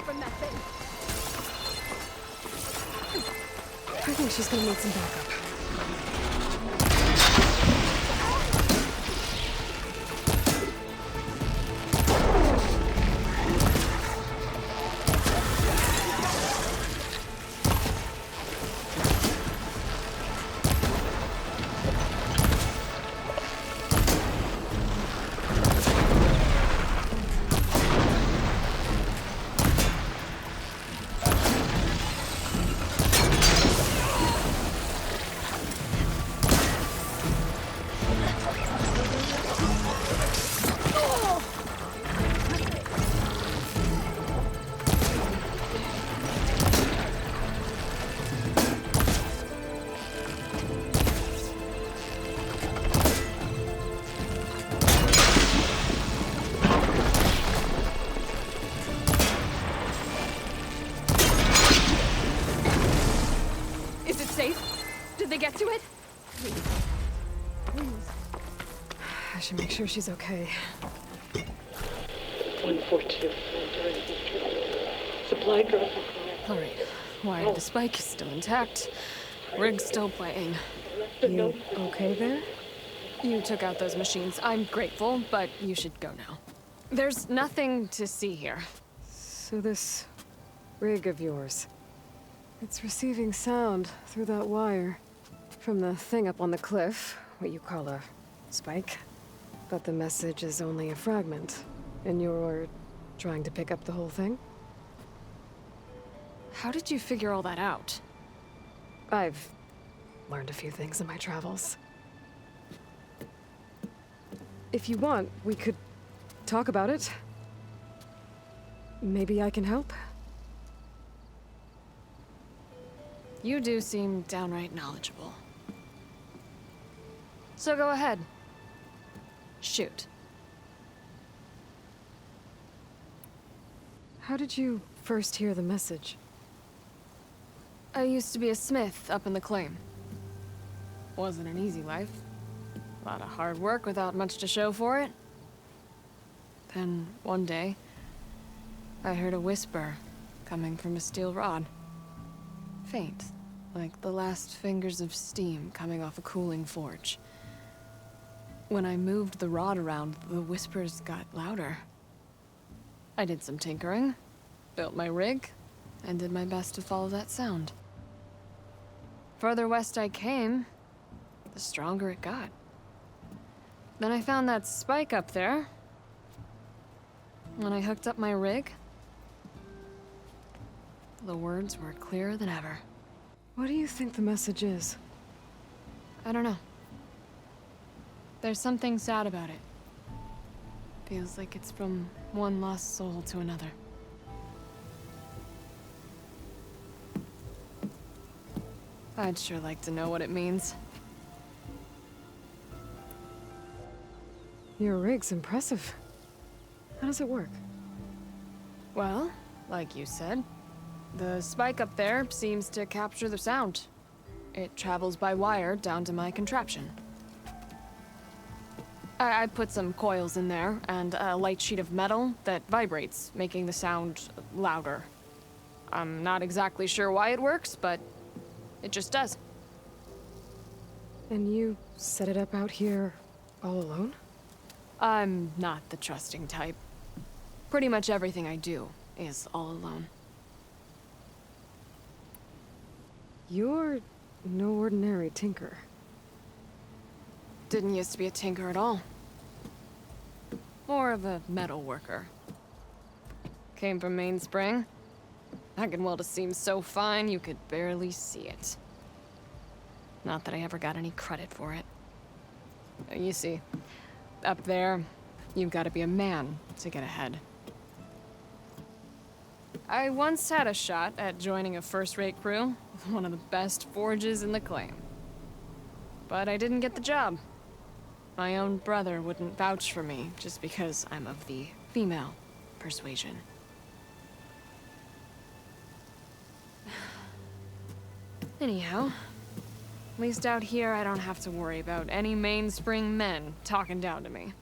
from that thing. I think she's gonna need some backup. Did they get to it? I should make sure she's okay. 142. Supply drop. All right. Wire to the spike is still intact. Rig's still playing. You okay there? You took out those machines. I'm grateful, but you should go now. There's nothing to see here. So this rig of yours, it's receiving sound through that wire from the thing up on the cliff, what you call a spike. But the message is only a fragment, and you're trying to pick up the whole thing? How did you figure all that out? I've learned a few things in my travels. If you want, we could talk about it. Maybe I can help? You do seem downright knowledgeable. So go ahead. Shoot. How did you first hear the message? I used to be a smith up in the claim. Wasn't an easy life. A lot of hard work without much to show for it. Then, one day, I heard a whisper coming from a steel rod. Faint, like the last fingers of steam coming off a cooling forge. When I moved the rod around, the whispers got louder. I did some tinkering, built my rig, and did my best to follow that sound. Further west I came, the stronger it got. Then I found that spike up there. When I hooked up my rig, the words were clearer than ever. What do you think the message is? I don't know. There's something sad about it. Feels like it's from one lost soul to another. I'd sure like to know what it means. Your rig's impressive. How does it work? Well, like you said, the spike up there seems to capture the sound. It travels by wire down to my contraption. I put some coils in there and a light sheet of metal that vibrates, making the sound louder. I'm not exactly sure why it works, but it just does. And you set it up out here all alone? I'm not the trusting type. Pretty much everything I do is all alone. You're no ordinary tinker. Didn't used to be a tinker at all. More of a metal worker. Came from Mainspring. I can weld a seam so fine you could barely see it. Not that I ever got any credit for it. You see, up there, you've got to be a man to get ahead. I once had a shot at joining a first-rate crew with one of the best forges in the claim. But I didn't get the job. My own brother wouldn't vouch for me just because I'm of the female persuasion. Anyhow, at least out here I don't have to worry about any mainspring men talking down to me.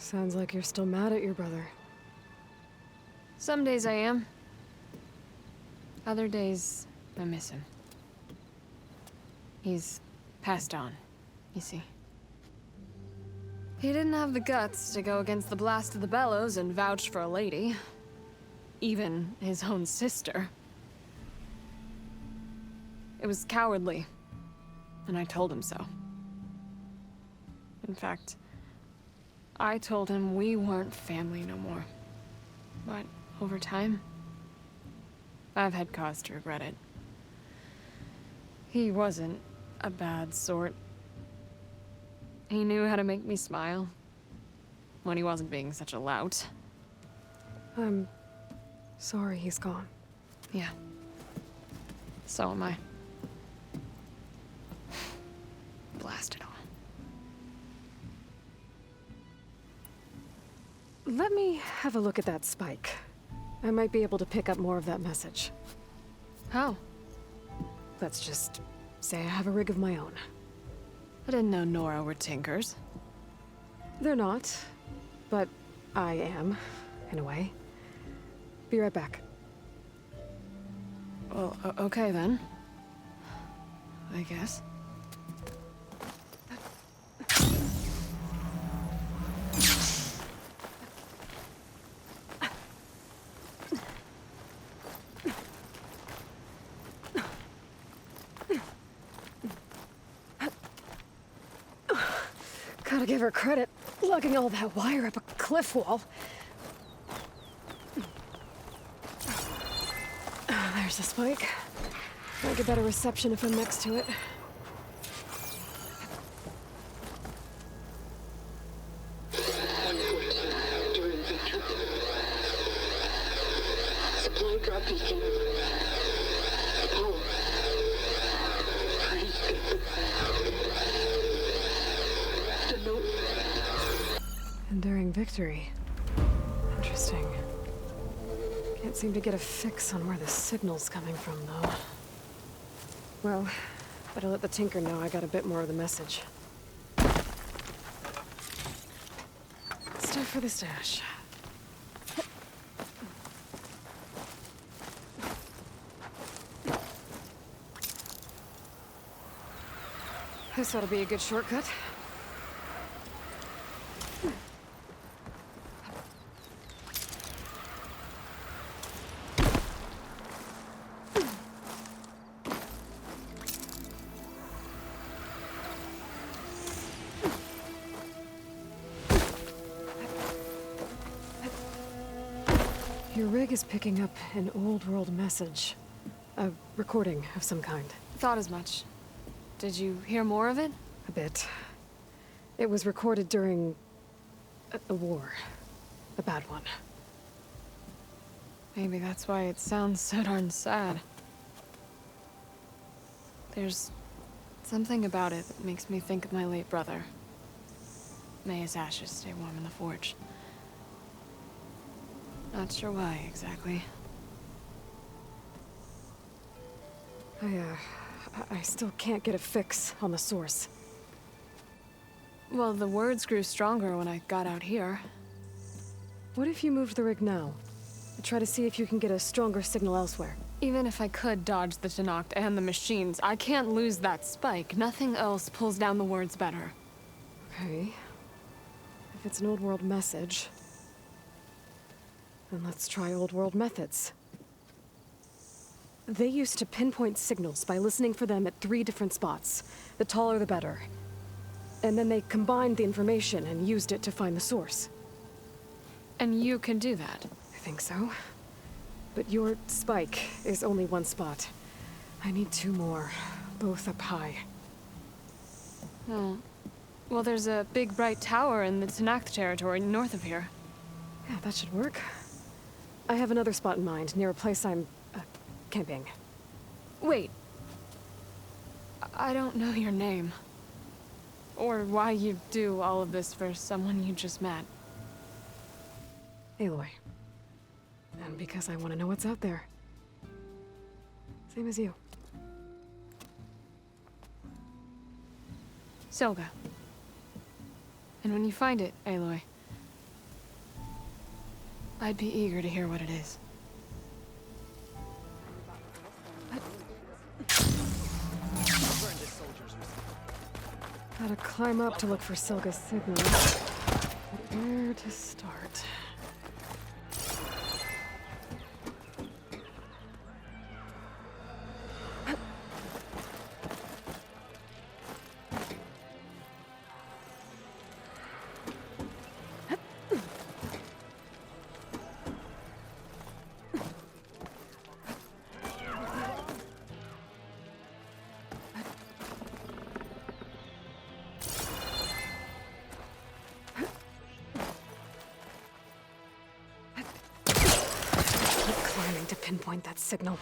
Sounds like you're still mad at your brother. Some days I am. Other days, I miss him. He's passed on, you see. He didn't have the guts to go against the blast of the bellows and vouch for a lady. Even his own sister. It was cowardly, and I told him so. In fact, I told him we weren't family no more. But over time, I've had cause to regret it. He wasn't a bad sort. He knew how to make me smile when he wasn't being such a lout. I'm sorry he's gone. Yeah. So am I. Blast it all. Let me have a look at that spike. I might be able to pick up more of that message. How? Let's just say I have a rig of my own. I didn't know Nora were tinkers. They're not, but I am, in a way. Be right back. Well, okay then. I guess. Gotta give her credit, lugging all that wire up a cliff wall. There's the spike. Might get better reception if I'm next to it. Supply drop beacon. Oh. Please get the note. Enduring victory. Interesting. Can't seem to get a fix on where the signal's coming from, though. Well, better let the Tinker know I got a bit more of the message. Stuff for the stash. This ought to be a good shortcut. Your rig is picking up an old world message. A recording of some kind. Thought as much. Did you hear more of it? A bit. It was recorded during a war. A bad one. Maybe that's why it sounds so darn sad. There's something about it that makes me think of my late brother. May his ashes stay warm in the forge. Not sure why, exactly. I still can't get a fix on the source. Well, the words grew stronger when I got out here. What if you moved the rig now? Try to see if you can get a stronger signal elsewhere. Even if I could dodge the Tenakth and the machines, I can't lose that spike. Nothing else pulls down the words better. Okay. If it's an old world message, then let's try old world methods. They used to pinpoint signals by listening for them at 3 different spots. The taller the better. And then they combined the information and used it to find the source. And you can do that. I think so. But your spike is only 1 spot. I need 2 more, both up high. Oh. Well, there's a big bright tower in the Tenakth territory north of here. Yeah, that should work. I have another spot in mind, near a place I'm, camping. Wait. I don't know your name. Or why you do all of this for someone you just met. Aloy. And because I want to know what's out there. Same as you. Silga. And when you find it, Aloy, I'd be eager to hear what it is. Gotta climb up to look for Silga's signal. But where to start? Climbing to pinpoint that signal.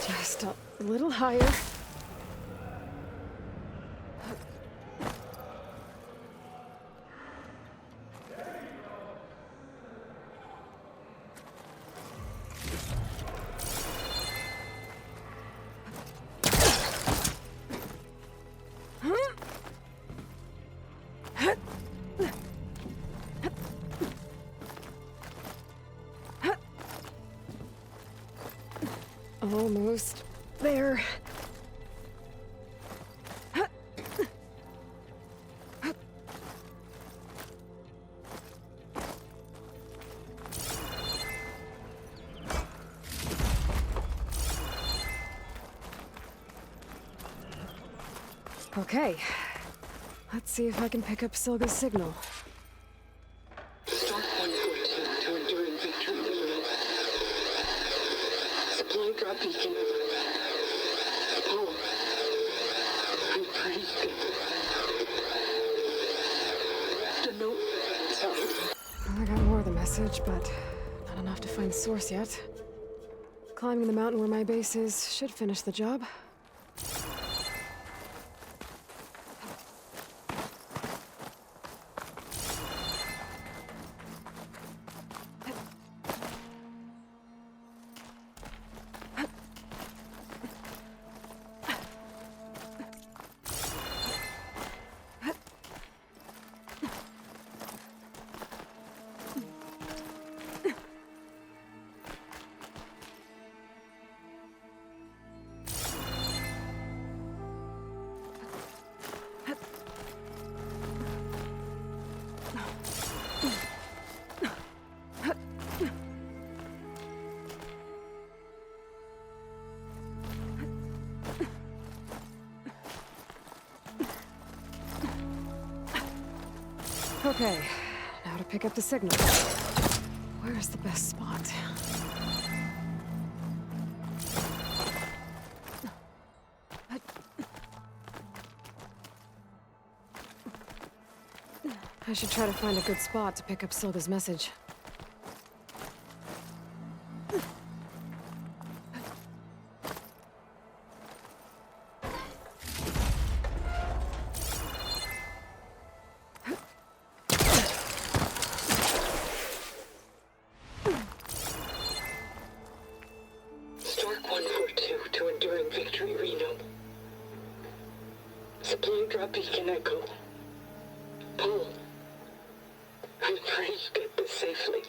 Just a little higher. Almost there. Okay. Let's see if I can pick up Silga's signal. Start 114 to enduring victory. Supply drop beacon. Paul. I'm pretty good. Left a note. Sorry. I got more of the message, but not enough to find the source yet. Climbing the mountain where my base is should finish the job. Okay, now to pick up the signal. Where's the best spot? I should try to find a good spot to pick up Silga's message. Start 142 to enduring victory, Reno. Supply drop beacon echo. Paul. I'm praying you get this safely.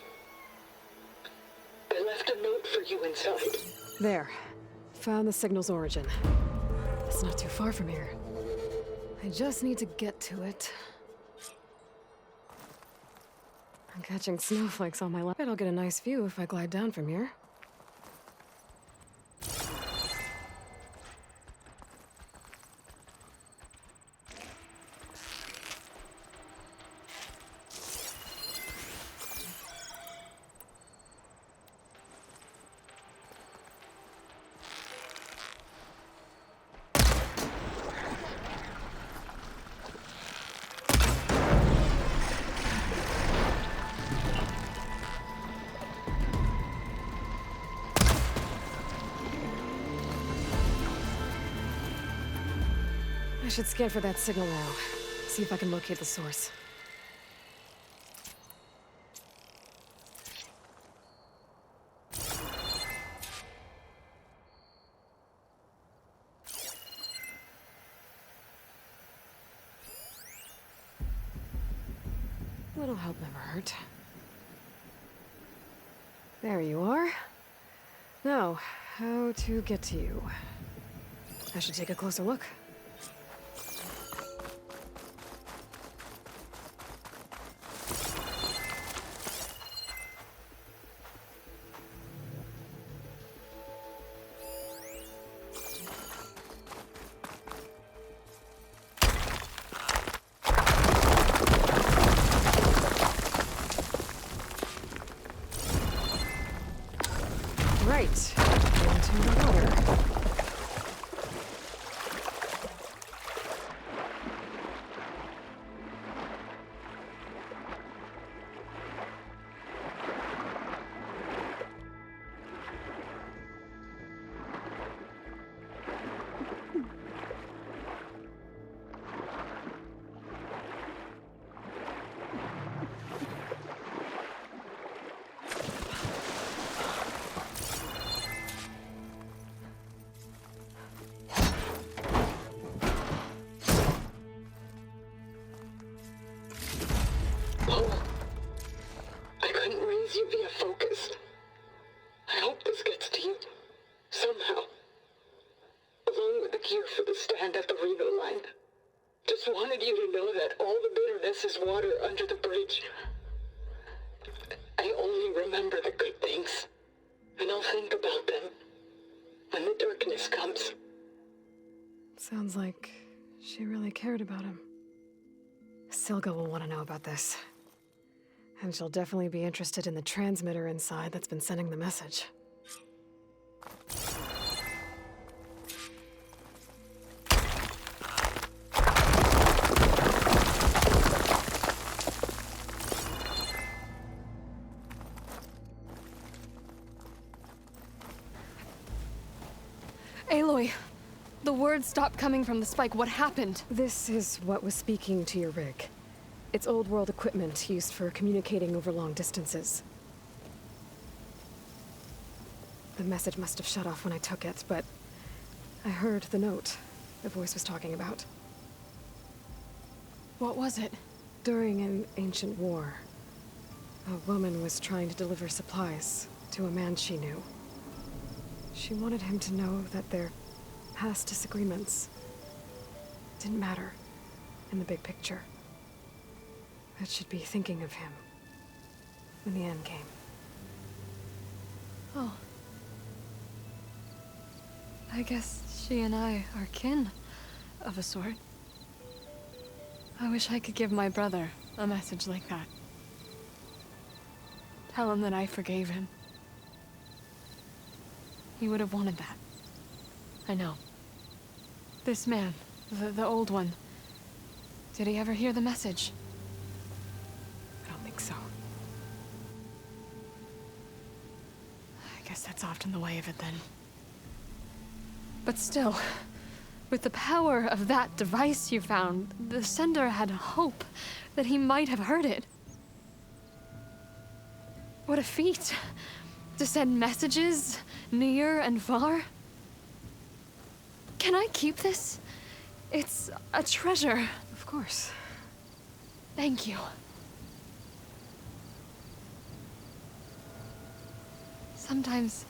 I left a note for you inside. There. Found the signal's origin. It's not too far from here. I just need to get to it. I'm catching snowflakes on my lap. I'll get a nice view if I glide down from here. I should scan for that signal now. See if I can locate the source. Little help never hurt. There you are. Now, how to get to you? I should take a closer look. Right, into the water. Paul, I couldn't raise you via focus. I hope this gets to you, somehow. Along with the gear for the stand at the Reno line. Just wanted you to know that all the bitterness is water under the bridge. I only remember the good things, and I'll think about them when the darkness comes. Sounds like she really cared about him. Silga will want to know about this. And she'll definitely be interested in the transmitter inside that's been sending the message. Aloy, the words stopped coming from the spike. What happened? This is what was speaking to your rig. It's old world equipment used for communicating over long distances. The message must have shut off when I took it, but I heard the note the voice was talking about. What was it? During an ancient war, a woman was trying to deliver supplies to a man she knew. She wanted him to know that their past disagreements didn't matter in the big picture. That she'd be thinking of him when the end came. Oh. I guess she and I are kin, of a sort. I wish I could give my brother a message like that. Tell him that I forgave him. He would have wanted that. I know. This man, the old one, did he ever hear the message? I don't think so. I guess that's often the way of it then. But still, with the power of that device you found, the sender had hope that he might have heard it. What a feat! To send messages near and far. Can I keep this? It's a treasure. Of course. Thank you. Sometimes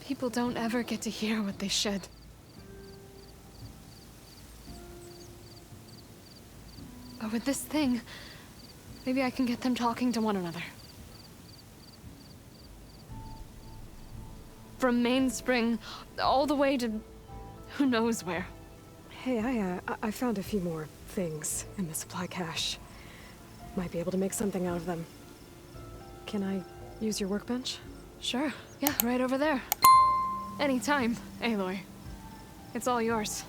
people don't ever get to hear what they should. But with this thing, maybe I can get them talking to one another. From Mainspring all the way to who knows where. Hey, I found a few more things in the supply cache. Might be able to make something out of them. Can I use your workbench? Sure. Yeah, right over there. Anytime, Aloy. It's all yours.